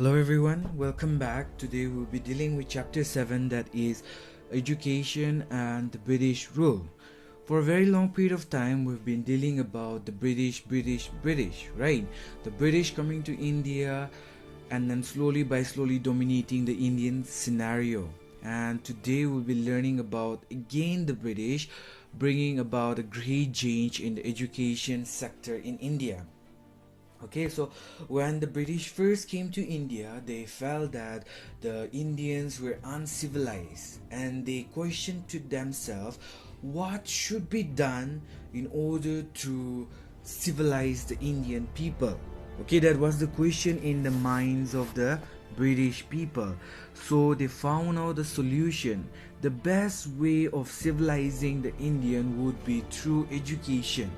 Hello everyone, welcome back. Today we'll be dealing with chapter 7, that is education and the British rule. For a very long period of time we've been dealing about the British, right? The British coming to India and then slowly dominating the Indian scenario. And today we'll be learning about again the British bringing about a great change in the education sector in India. Okay, so when the British first came to India, they felt that the Indians were uncivilized and they questioned to themselves what should be done in order to civilize the Indian people. Okay, that was the question in the minds of the British people. So they found out the solution. The best way of civilizing the Indian would be through education.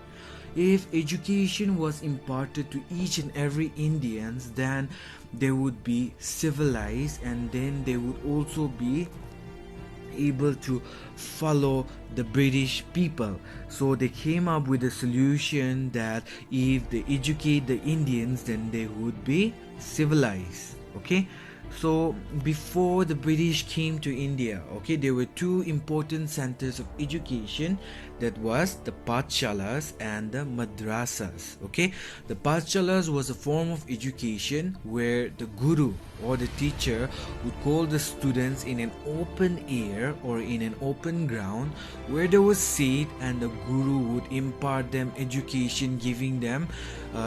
If education was imparted to each and every Indians, then they would be civilized and then they would also be able to follow the British people. So they came up with a solution that if they educate the Indians, then they would be civilized. Okay, so before the British came to India, okay, there were two important centers of education, that was the Pathshalas and the Madrasas. Okay, the Pathshalas was a form of education where the guru or the teacher would call the students in an open air or in an open ground where there was seat, and the guru would impart them education, giving them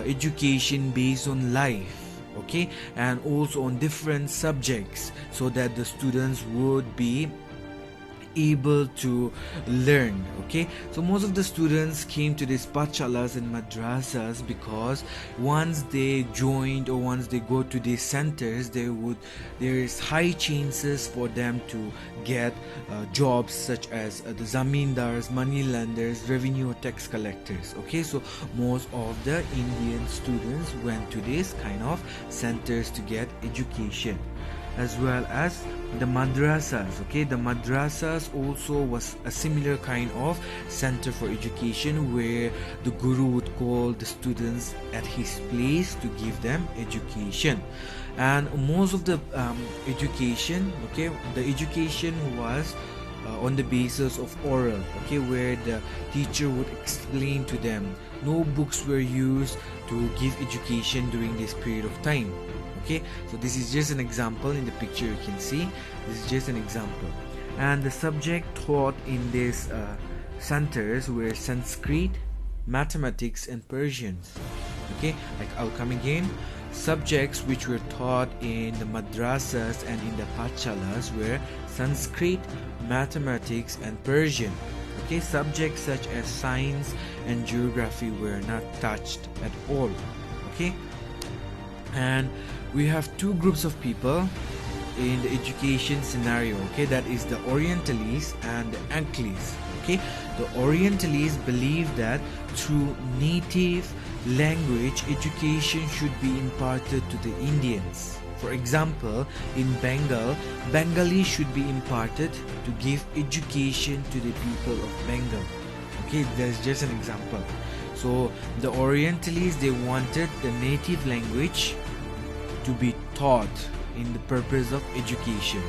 education based on life, okay, and also on different subjects, so that the students would be able to learn. Okay, so most of the students came to these pathshalas and madrasas because once they joined or once they go to these centers, there is high chances for them to get jobs such as the zamindars, money lenders, revenue or tax collectors. Okay, so most of the Indian students went to these kind of centers to get education, as well as the madrasas. Okay, the madrasas also was a similar kind of center for education where the guru would call the students at his place to give them education. And most of the education, okay, the education was on the basis of oral, okay, where the teacher would explain to them. No books were used to give education during this period of time. Okay, so this is just an example. In the picture you can see this is just an example, and the subject taught in these centers were Sanskrit, mathematics and Persian. Okay, like I'll come again. Subjects which were taught in the madrasas and in the pathshalas were Sanskrit, mathematics and Persian. Okay, subjects such as science and geography were not touched at all. Okay, and we have two groups of people in the education scenario. Okay, that is the Orientalists and the Anglis. Okay, the Orientalists believe that through native language education should be imparted to the Indians. For example, in Bengal, Bengali should be imparted to give education to the people of Bengal. Okay, that's just an example. So the Orientalists, they wanted the native language to be taught in the purpose of education.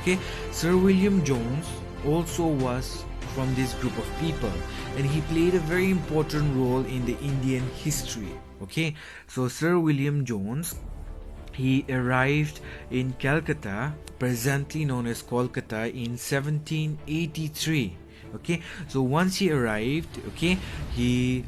Okay, Sir William Jones also was from this group of people, and he played a very important role in the Indian history. Okay, so Sir William Jones, he arrived in Calcutta, presently known as Kolkata, in 1783. Okay, so once he arrived, okay, he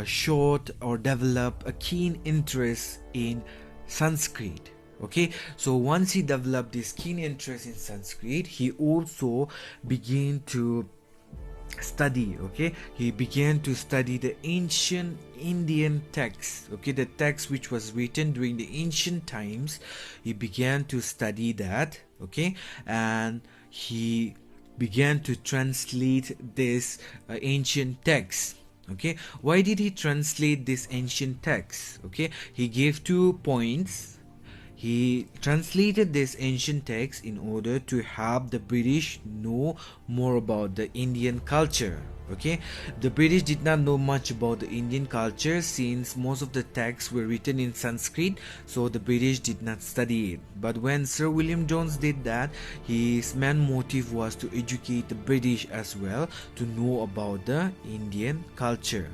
showed or developed a keen interest in Sanskrit. Okay, so once he developed this keen interest in Sanskrit, he also began to study. Okay, he began to study the ancient Indian texts. Okay, the text which was written during the ancient times, he began to study that. Okay, and he began to translate this ancient text. Okay, why did he translate this ancient text? Okay, he gave 2 points. He translated this ancient text in order to help the British know more about the Indian culture. Okay, the British did not know much about the Indian culture since most of the texts were written in Sanskrit, so the British did not study it. But when Sir William Jones did that, his main motive was to educate the British as well to know about the Indian culture.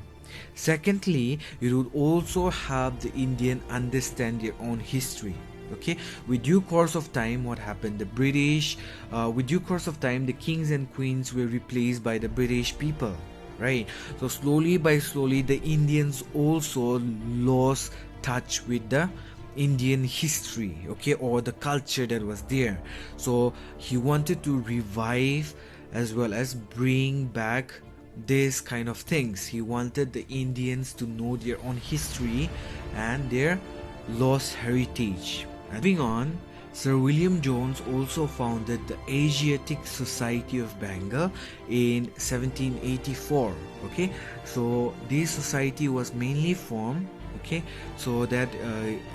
Secondly, it would also help the Indian understand their own history. Okay, with due course of time, what happened? With due course of time, the kings and queens were replaced by the British people, right? So slowly by slowly, the Indians also lost touch with the Indian history, okay, or the culture that was there. So he wanted to revive as well as bring back this kind of things. He wanted the Indians to know their own history and their lost heritage. Moving on, Sir William Jones also founded the Asiatic Society of Bengal in 1784. Okay, so this society was mainly formed, okay, so that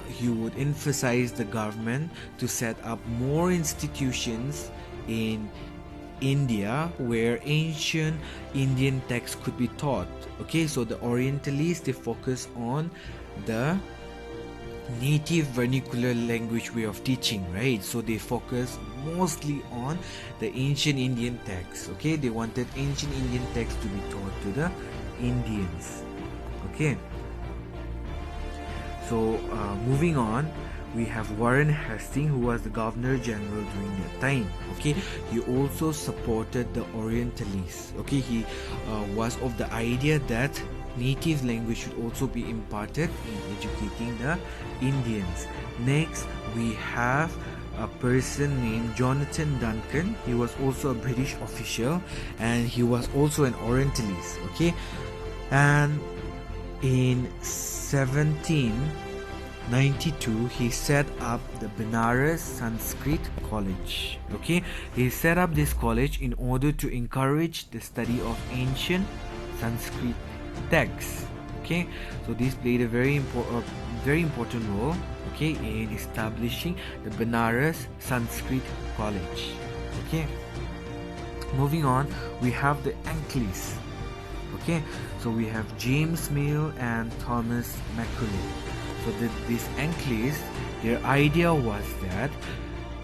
he would emphasize the government to set up more institutions in India where ancient Indian texts could be taught. Okay, so the Orientalists, they focus on the native vernacular language way of teaching, right? So they focus mostly on the ancient Indian texts. Okay, they wanted ancient Indian texts to be taught to the Indians. Okay, so moving on, we have Warren Hastings, who was the Governor General during that time. Okay, he also supported the Orientalists. Okay, he was of the idea that native language should also be imparted in educating the Indians. Next, we have a person named Jonathan Duncan. He was also a British official and he was also an Orientalist. Okay, and in 1792 he set up the Benares Sanskrit College. Okay, he set up this college in order to encourage the study of ancient Sanskrit texts. Okay, so this played a very important role, okay, in establishing the Benares Sanskrit College. Okay, moving on, we have the Anglists. Okay, so we have James Mill and Thomas Macaulay. So these Anglists, their idea was that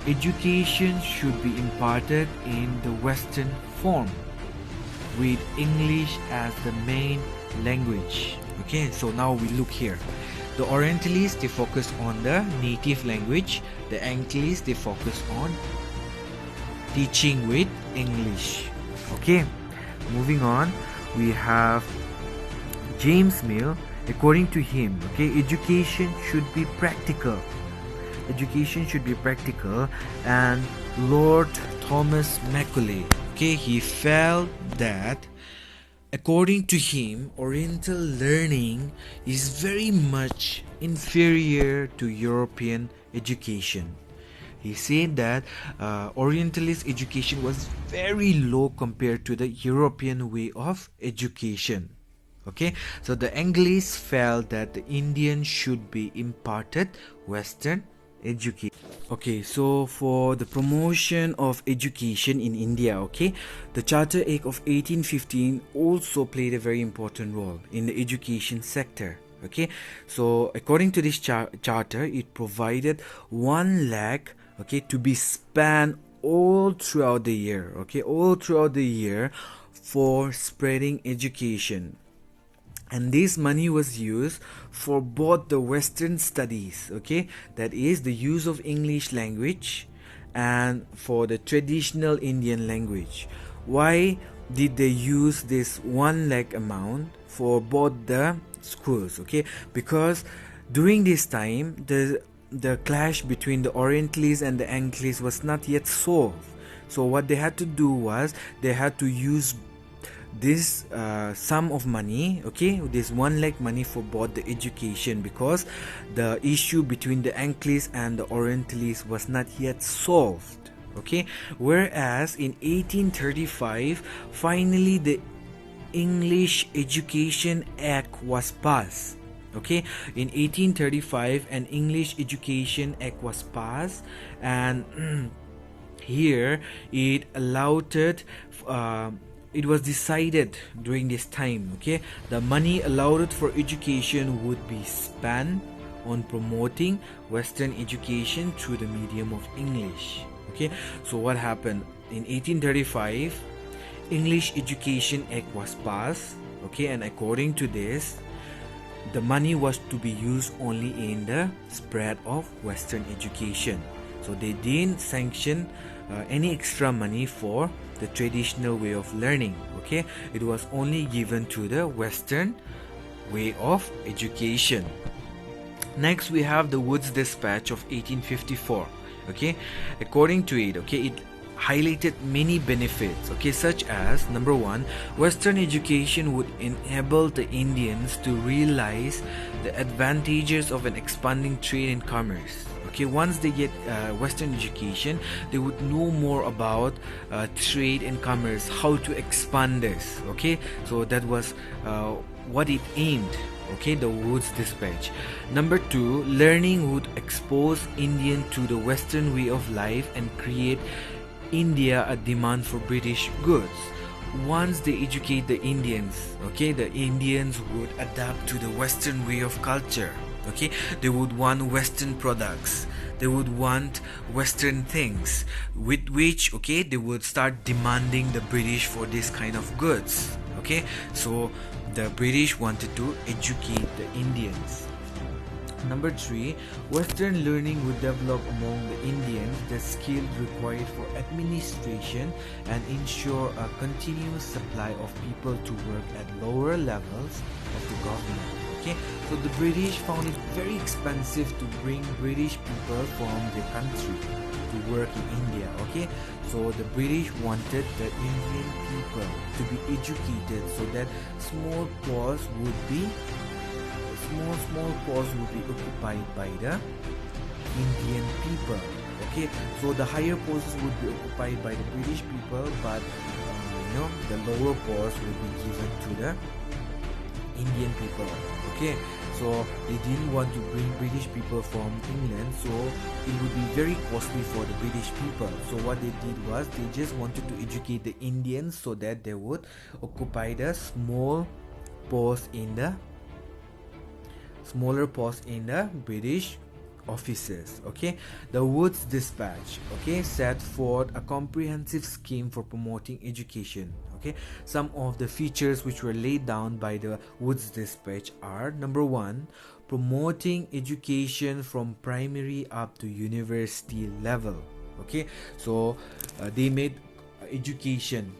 education should be imparted in the Western form with English as the main language. Okay, so now we look here. The Orientalists, they focus on the native language. The Anglists, they focus on teaching with English. Okay, moving on, we have James Mill. According to him, okay, education should be practical. Education should be practical. And Lord Thomas Macaulay, okay, he felt that according to him, Oriental learning is very much inferior to European education. He said that Orientalist education was very low compared to the European way of education. Okay, so the Anglists felt that the Indians should be imparted Western education. Okay, so for the promotion of education in India, okay, the Charter Act of 1815 also played a very important role in the education sector. Okay, so according to this charter, it provided 1 lakh, okay, to be spent all throughout the year, okay, all throughout the year for spreading education. And this money was used for both the Western studies, okay, that is the use of English language, and for the traditional Indian language. Why did they use this 1 lakh amount for both the schools? Okay, because during this time the clash between the Orientalists and the Anglists was not yet solved. So what they had to do was they had to use this sum of money, okay, this 1 lakh money for both the education, because the issue between the Anglists and the Orientalists was not yet solved. Okay, whereas in 1835 finally the English Education Act was passed. Okay, in 1835 an English Education Act was passed, and here it allowed it was decided during this time, okay, the money allowed for education would be spent on promoting Western education through the medium of English. Okay, so what happened in 1835? English Education Act was passed, okay, and according to this, the money was to be used only in the spread of Western education. So they didn't sanction any extra money for the traditional way of learning. Okay, it was only given to the Western way of education. Next, we have the Woods Dispatch of 1854. Okay, according to it, okay, it highlighted many benefits, okay, such as number one, Western education would enable the Indians to realize the advantages of an expanding trade and commerce. Okay, once they get Western education, they would know more about trade and commerce, how to expand this. Okay, so that was what it aimed. Okay, the Woods Dispatch. Number two, learning would expose Indian to the Western way of life and create India a demand for British goods. Once they educate the Indians, okay, the Indians would adapt to the Western way of culture. Okay, they would want Western products, they would want Western things, with which, okay, they would start demanding the British for this kind of goods. Okay, so the British wanted to educate the Indians. Number three, Western learning would develop among the Indians the skill required for administration and ensure a continuous supply of people to work at lower levels of the government. Okay, so the British found it very expensive to bring British people from the country to work in India. Okay, so the British wanted the Indian people to be educated so that small posts would be occupied by the Indian people. Okay, so the higher posts would be occupied by the British people, but the lower posts would be given to the Indian people. Okay, so they didn't want to bring British people from England, so it would be very costly for the British people. So what they did was they just wanted to educate the Indians so that they would occupy the smaller posts in the British offices. Okay, the Woods Dispatch, okay, set forth a comprehensive scheme for promoting education. Okay, some of the features which were laid down by the Woods Dispatch are: number one, promoting education from primary up to university level. Okay, so they made education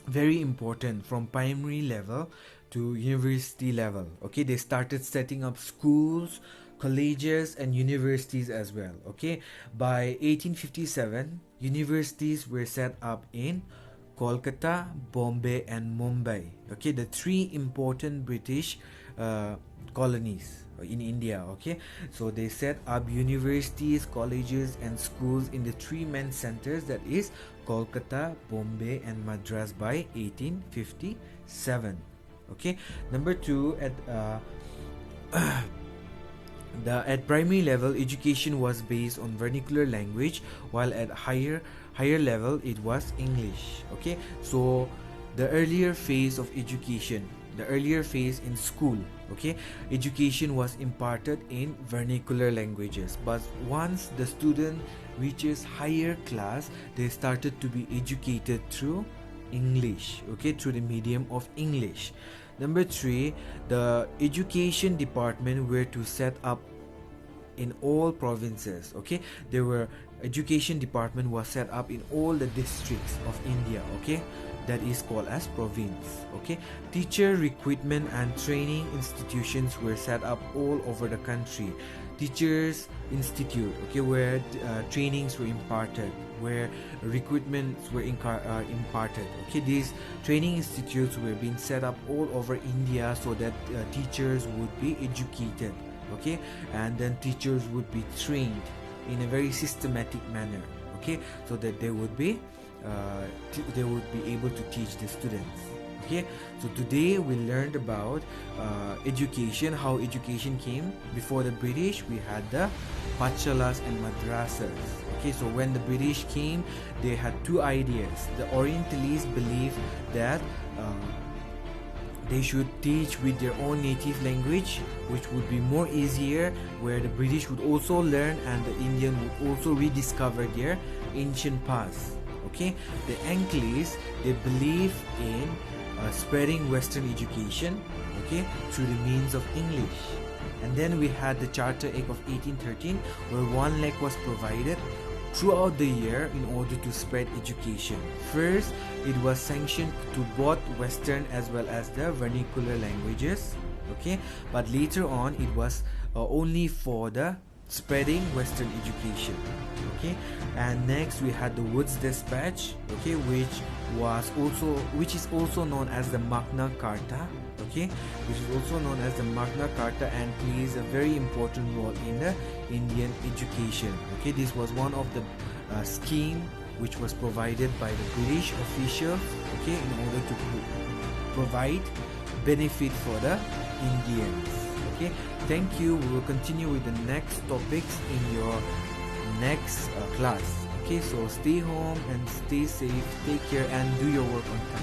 very important from primary level to university level. Okay, they started setting up schools, colleges and universities as well. Okay, by 1857 universities were set up in Kolkata, Bombay and Mumbai. Okay, the three important British colonies in India. Okay, so they set up universities, colleges and schools in the three main centers, that is Kolkata, Bombay and Madras, by 1857. Okay, number two, at primary level education was based on vernacular language, while at higher level it was English. Okay, so the earlier phase of education, the earlier phase in school, okay, education was imparted in vernacular languages, but once the student reaches higher class, they started to be educated through English, okay, through the medium of English. Number three, the education department were to set up in all provinces. Okay, there were education department was set up in all the districts of India. Okay, that is called as province. Okay, teacher recruitment and training institutions were set up all over the country. Teachers Institute, okay, where trainings were imparted, where recruitments were imparted. Okay, these training institutes were being set up all over India so that teachers would be educated. Okay, and then teachers would be trained in a very systematic manner. Okay, so that they would be able to teach the students. Okay, so today we learned about education, how education came. Before the British, we had the Pachalas and Madrasas. Okay, so when the British came, they had two ideas. The Orientalists believed that they should teach with their own native language, which would be more easier, where the British would also learn and the Indian would also rediscover their ancient past. Okay, the Anglics, they believe in spreading Western education, okay, through the means of English. And then we had the Charter Act of 1813, where 1 lakh was provided throughout the year in order to spread education. First, it was sanctioned to both Western as well as the vernacular languages, okay, but later on it was only for the spreading Western education. Okay, and next we had the Woods Dispatch, okay, which is also known as the Magna Carta, okay, which is also known as the Magna Carta and plays a very important role in the Indian education. Okay, this was one of the scheme which was provided by the British officials, okay, in order to provide benefit for the Indians. Okay, thank you. We will continue with the next topics in your next class. Okay, so stay home and stay safe, take care and do your work on time.